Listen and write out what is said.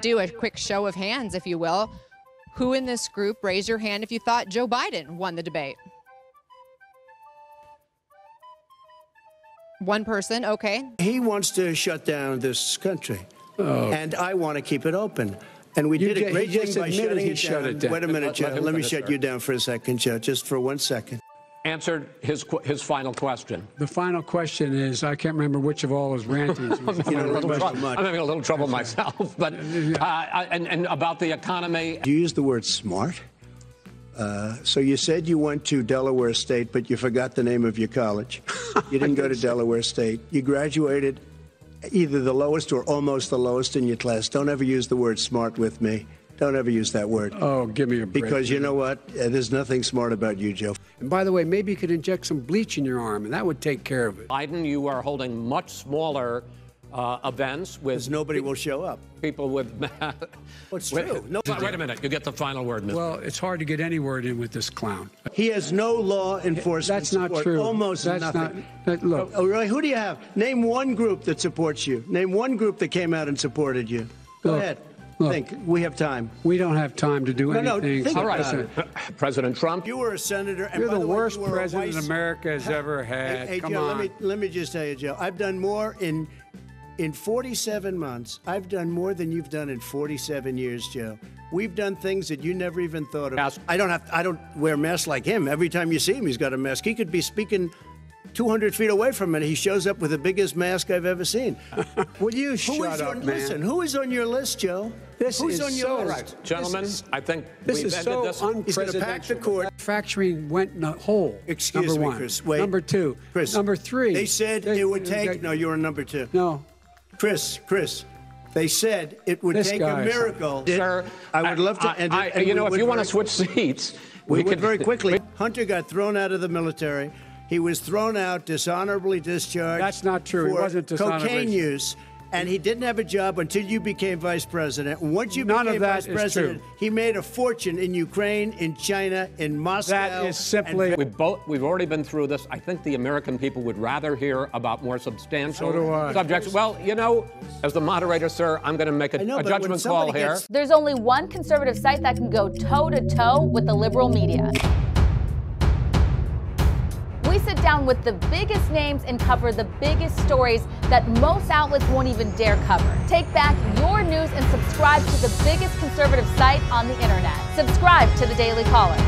Do a quick show of hands, if you will. Who in this group, raise your hand if you thought Joe Biden won the debate? One person, okay. He wants to shut down this country, and I want to keep it open. And we did a great thing by shutting it down. Wait a minute, Joe. Let me shut you down for a second, Joe, just for 1 second. Answered his final question. The final question is, I can't remember which of all his rantings. I'm having a little trouble myself, but and about the economy. You used the word smart. So you said you went to Delaware State, but you forgot the name of your college. You didn't go to Delaware State. You graduated either the lowest or almost the lowest in your class. Don't ever use the word smart with me. Don't ever use that word. Oh, give me a break. Because you know what? There's nothing smart about you, Joe. And by the way, maybe you could inject some bleach in your arm, and that would take care of it. Biden, you are holding much smaller events with nobody will show up. People with. What's true? No. Wait a minute. You get the final word, Mr. Well, it's hard to get any word in with this clown. He has no law enforcement. That's not support. true. Almost That's nothing. Look. Oh, really? Who do you have? Name one group that supports you. Name one group that came out and supported you. Go ahead. Think. We have time. We don't have time to do anything. Think all right. President Trump. You were a senator. And You're by the worst way, president America has ever had. Hey, Come Joe, on. let me just tell you, Joe. I've done more in 47 months. I've done more than you've done in 47 years, Joe. We've done things that you never even thought of. I don't wear masks like him. Every time you see him, he's got a mask. He could be speaking 200 feet away from it. He shows up with the biggest mask I've ever seen. Will you shut up, man? Listen, who is on your list, Joe? Who's on your list? Right. Gentlemen, I think this is so unprecedented. He's going to pack the court. Manufacturing went in a hole. Excuse number me, one. Chris. Wait. Number two. Chris. Number three. They said it would take. No, you're on number two. No. Chris. They said it would take a miracle. Sir, I would love to. If you want to switch seats, we could very quickly. Hunter got thrown out of the military. He was thrown out, dishonorably discharged. That's not true. He wasn't dishonorably. Cocaine use. And he didn't have a job until you became vice president. And once you became vice president, he made a fortune in Ukraine, in China, in Moscow. That is simply. We've already been through this. I think the American people would rather hear about more substantial subjects. Well, you know, as the moderator, sir, I'm going to make a judgment call here. There's only one conservative site that can go toe-to-toe with the liberal media. We sit down with the biggest names and cover the biggest stories that most outlets won't even dare cover. Take back your news and subscribe to the biggest conservative site on the internet. Subscribe to The Daily Caller.